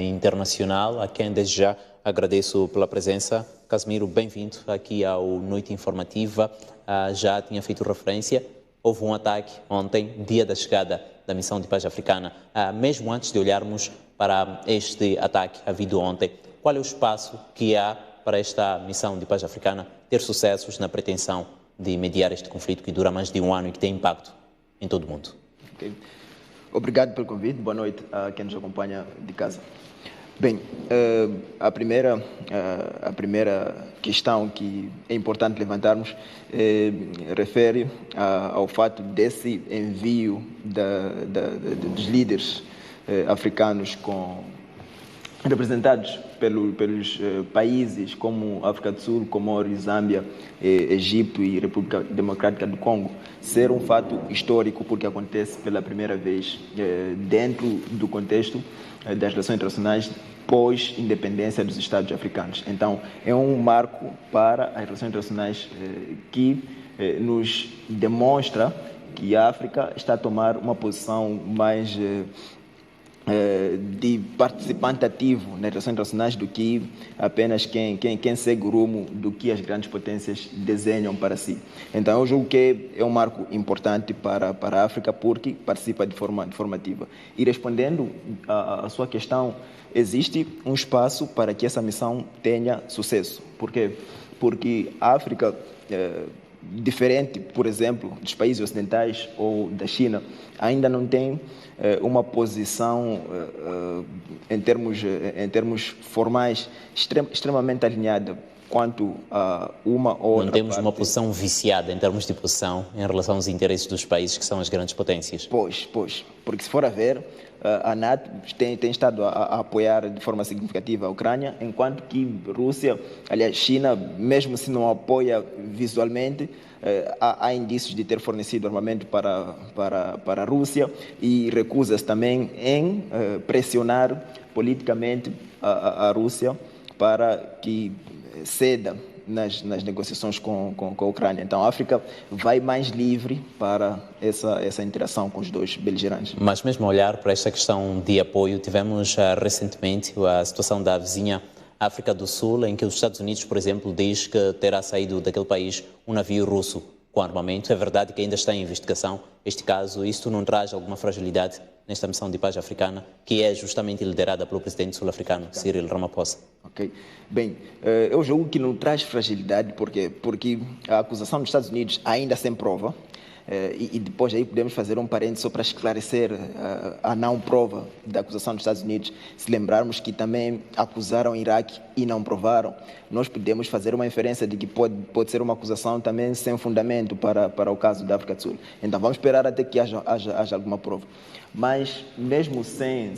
internacional, a quem desde já agradeço pela presença. Casimiro, bem-vindo aqui ao Noite Informativa. Já tinha feito referência, houve um ataque ontem, dia da chegada da Missão de Paz Africana. Mesmo antes de olharmos para este ataque havido ontem, qual é o espaço que há para esta Missão de Paz Africana ter sucessos na pretensão de mediar este conflito que dura mais de um ano e que tem impacto em todo o mundo? Okay. Obrigado pelo convite, boa noite a quem nos acompanha de casa. Bem, a primeira questão que é importante levantarmos refere ao fato desse envio dos líderes africanos representados pelos países como África do Sul, Comores, Zâmbia, Egito e República Democrática do Congo, ser um fato histórico porque acontece pela primeira vez dentro do contexto das relações internacionais pós-independência dos Estados africanos. Então, é um marco para as relações internacionais que nos demonstra que a África está a tomar uma posição mais de participante ativo nas relações internacionais do que apenas quem segue o rumo do que as grandes potências desenham para si. Então, eu julgo que é um marco importante para a África porque participa de forma ativa. E respondendo à sua questão, existe um espaço para que essa missão tenha sucesso. Por quê? Porque a África, diferente, por exemplo, dos países ocidentais ou da China, ainda não tem uma posição em termos formais extremamente alinhada quanto a uma ou outra. Não temos uma posição viciada em termos de posição em relação aos interesses dos países que são as grandes potências. Pois, porque se for a ver, a NATO tem estado a apoiar de forma significativa a Ucrânia, enquanto que Rússia, aliás, China, mesmo se não apoia visualmente, há indícios de ter fornecido armamento para a Rússia e recusa-se também em pressionar politicamente a Rússia para que ceda nas negociações com a Ucrânia. Então, a África vai mais livre para essa interação com os dois beligerantes. Mas mesmo a olhar para esta questão de apoio, tivemos recentemente a situação da vizinha África do Sul, em que os Estados Unidos, por exemplo, diz que terá saído daquele país um navio russo com armamento. É verdade que ainda está em investigação este caso. Isto não traz alguma fragilidade nesta missão de paz africana, que é justamente liderada pelo presidente sul-africano, Cyril Ramaphosa? Ok. Bem, eu julgo que não traz fragilidade, porque a acusação dos Estados Unidos ainda sem prova, e depois aí podemos fazer um parênteses só para esclarecer a não prova da acusação dos Estados Unidos. Se lembrarmos que também acusaram o Iraque e não provaram, nós podemos fazer uma inferência de que pode ser uma acusação também sem fundamento para o caso da África do Sul. Então vamos esperar até que haja alguma prova. Mas mesmo sem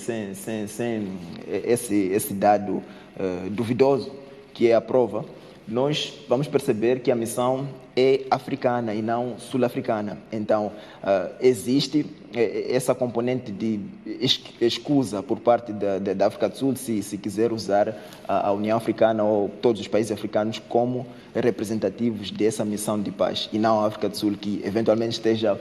esse dado duvidoso, que é a prova, nós vamos perceber que a missão é africana e não sul-africana. Então, existe essa componente de escusa por parte da África do Sul, se quiser usar a União Africana ou todos os países africanos como representativos dessa missão de paz, e não a África do Sul, que eventualmente esteja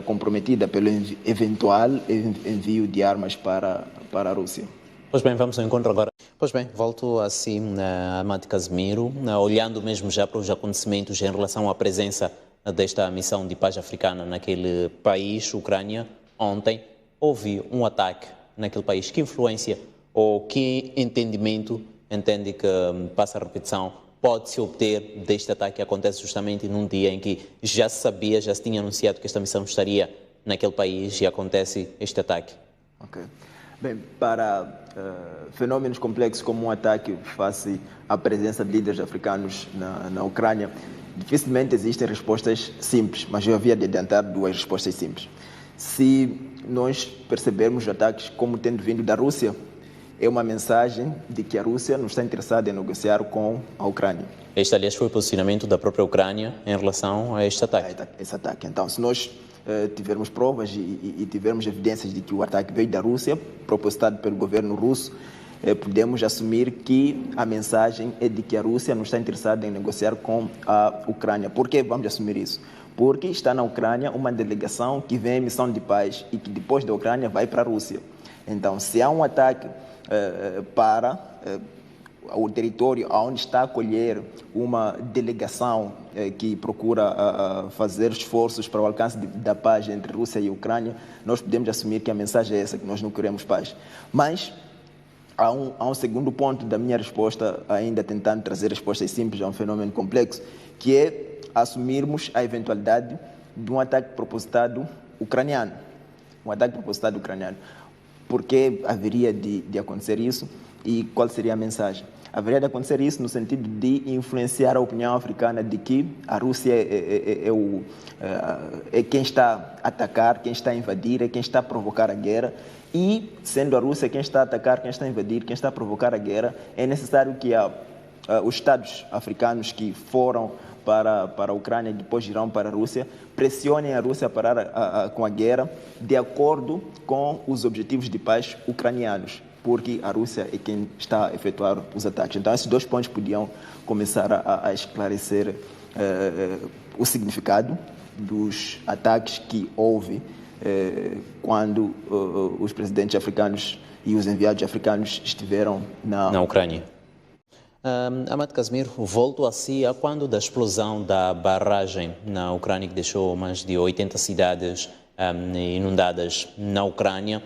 comprometida pelo eventual envio de armas para a Rússia. Pois bem, vamos ao encontro agora. Pois bem, volto assim, Amade Casimiro, olhando mesmo já para os acontecimentos em relação à presença desta missão de paz africana naquele país, Ucrânia. Ontem houve um ataque naquele país. Que influência ou que entendimento entende que, passa a repetição, pode-se obter deste ataque que acontece justamente num dia em que já se sabia, já se tinha anunciado que esta missão estaria naquele país e acontece este ataque? Ok. Bem, para fenômenos complexos como um ataque face à presença de líderes africanos na Ucrânia, dificilmente existem respostas simples, mas eu havia de adiantar duas respostas simples. Se nós percebermos ataques como tendo vindo da Rússia, é uma mensagem de que a Rússia não está interessada em negociar com a Ucrânia. Este, aliás, foi o posicionamento da própria Ucrânia em relação a este ataque. Esse ataque. Então, se nós tivermos provas e tivermos evidências de que o ataque veio da Rússia, propositado pelo governo russo, podemos assumir que a mensagem é de que a Rússia não está interessada em negociar com a Ucrânia. Por que vamos assumir isso? Porque está na Ucrânia uma delegação que vem em missão de paz e que depois da Ucrânia vai para a Rússia. Então, se há um ataque para o território onde está a acolher uma delegação que procura fazer esforços para o alcance da paz entre Rússia e Ucrânia, nós podemos assumir que a mensagem é essa, que nós não queremos paz. Mas há um segundo ponto da minha resposta, ainda tentando trazer respostas simples a um fenômeno complexo, que é assumirmos a eventualidade de um ataque propositado ucraniano. Um ataque propositado ucraniano. Por que haveria de acontecer isso e qual seria a mensagem? Haveria de acontecer isso no sentido de influenciar a opinião africana de que a Rússia é quem está a atacar, quem está a invadir, é quem está a provocar a guerra. E, sendo a Rússia quem está a atacar, quem está a invadir, quem está a provocar a guerra, é necessário que os Estados africanos que foram para a Ucrânia e depois irão para a Rússia, pressionem a Rússia a parar com a guerra de acordo com os objetivos de paz ucranianos, porque a Rússia é quem está a efetuar os ataques. Então, esses dois pontos podiam começar a esclarecer o significado dos ataques que houve quando os presidentes africanos e os enviados africanos estiveram na Ucrânia. Ahmad Kazmir, volto a si a quando da explosão da barragem na Ucrânia, que deixou mais de 80 cidades inundadas na Ucrânia.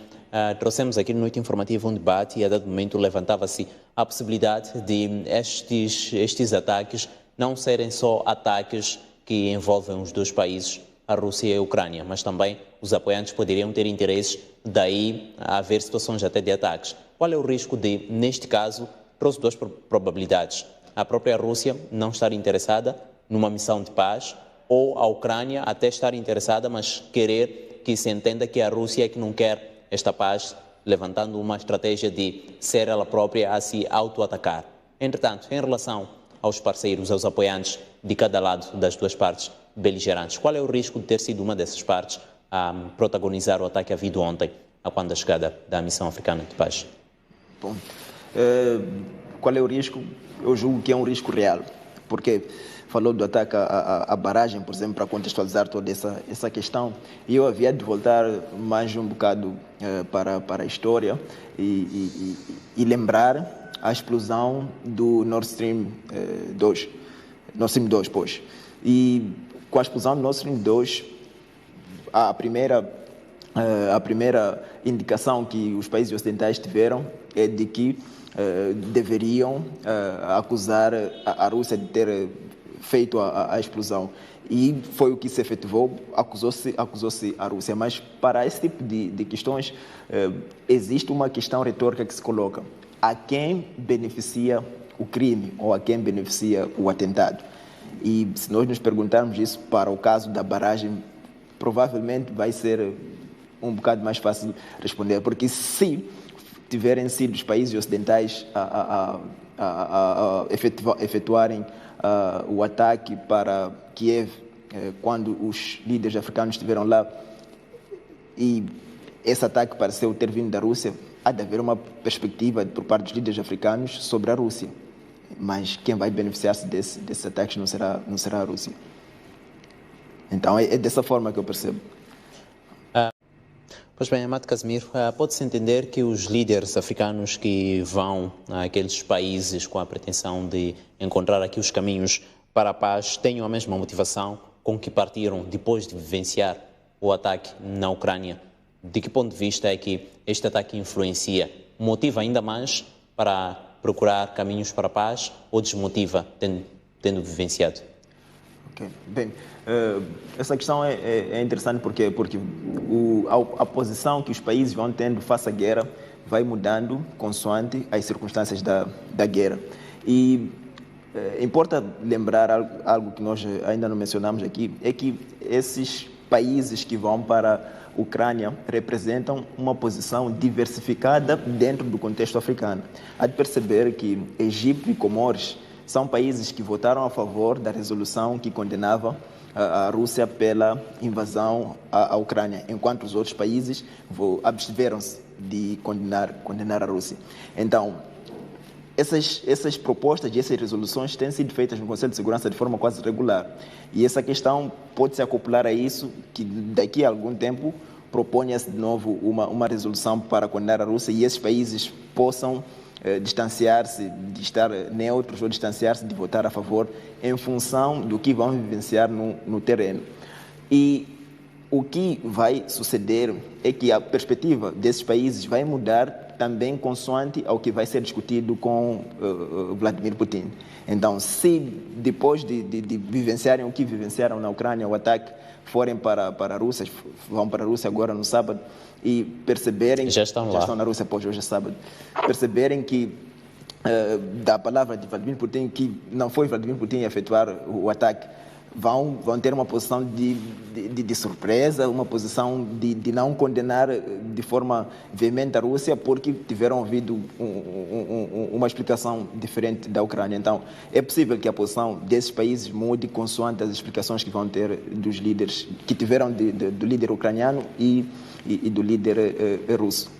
Trouxemos aqui no Noite Informativa um debate e a dado momento levantava-se a possibilidade de estes ataques não serem só ataques que envolvem os dois países, a Rússia e a Ucrânia, mas também os apoiantes poderiam ter interesses, daí haver situações até de ataques. Qual é o risco de, neste caso, trouxe duas probabilidades: a própria Rússia não estar interessada numa missão de paz, ou a Ucrânia até estar interessada, mas querer que se entenda que a Rússia é que não quer esta paz, levantando uma estratégia de ser ela própria a se auto-atacar. Entretanto, em relação aos parceiros, aos apoiantes de cada lado das duas partes beligerantes, qual é o risco de ter sido uma dessas partes a protagonizar o ataque havido ontem, a quando da chegada da missão africana de paz? Bom, qual é o risco? Eu julgo que é um risco real, porque falou do ataque à barragem, por exemplo, para contextualizar toda essa questão, e eu havia de voltar mais um bocado para a história e lembrar a explosão do Nord Stream 2, pois. E com a explosão do Nord Stream 2, a primeira indicação que os países ocidentais tiveram é de que deveriam acusar a Rússia de ter feito a explosão. E foi o que se efetivou, acusou-se a Rússia. Mas para esse tipo de questões, existe uma questão retórica que se coloca: a quem beneficia o crime ou a quem beneficia o atentado? E se nós nos perguntarmos isso para o caso da barragem, provavelmente vai ser um bocado mais fácil responder, porque se tiverem sido os países ocidentais a efetuarem o ataque para Kiev, quando os líderes africanos estiveram lá, e esse ataque pareceu ter vindo da Rússia, há de haver uma perspectiva por parte dos líderes africanos sobre a Rússia. Mas quem vai beneficiar-se desses ataques não será a Rússia. Então é dessa forma que eu percebo. Pois bem, Ahmad Kazmir, pode-se entender que os líderes africanos que vão àqueles países com a pretensão de encontrar aqui os caminhos para a paz tenham a mesma motivação com que partiram depois de vivenciar o ataque na Ucrânia? De que ponto de vista é que este ataque influencia? Motiva ainda mais para procurar caminhos para a paz ou desmotiva, tendo vivenciado? Okay. Bem, essa questão é interessante porque a posição que os países vão tendo face à guerra vai mudando consoante as circunstâncias da guerra. E importa lembrar algo que nós ainda não mencionamos aqui, é que esses países que vão para a Ucrânia representam uma posição diversificada dentro do contexto africano. Há de perceber que Egito e Comores são países que votaram a favor da resolução que condenava a Rússia pela invasão à Ucrânia, enquanto os outros países abstiveram-se de condenar a Rússia. Então, essas propostas e essas resoluções têm sido feitas no Conselho de Segurança de forma quase regular. E essa questão pode se acoplar a isso, que daqui a algum tempo proponha-se de novo uma resolução para condenar a Rússia e esses países possam distanciar-se de estar neutros ou distanciar-se de votar a favor em função do que vão vivenciar no terreno. E o que vai suceder é que a perspectiva desses países vai mudar também consoante ao que vai ser discutido com Vladimir Putin. Então, se depois de vivenciarem o que vivenciaram na Ucrânia, o ataque, forem para a Rússia, vão para a Rússia agora no sábado, e perceberem... Já estão na Rússia, pois hoje é sábado. Perceberem que, da palavra de Vladimir Putin, que não foi Vladimir Putin a efetuar o ataque, vão ter uma posição de surpresa, uma posição de não condenar de forma veemente a Rússia, porque tiveram ouvido uma explicação diferente da Ucrânia. Então, é possível que a posição desses países mude consoante as explicações que vão ter dos líderes, que tiveram do líder ucraniano e do líder russo.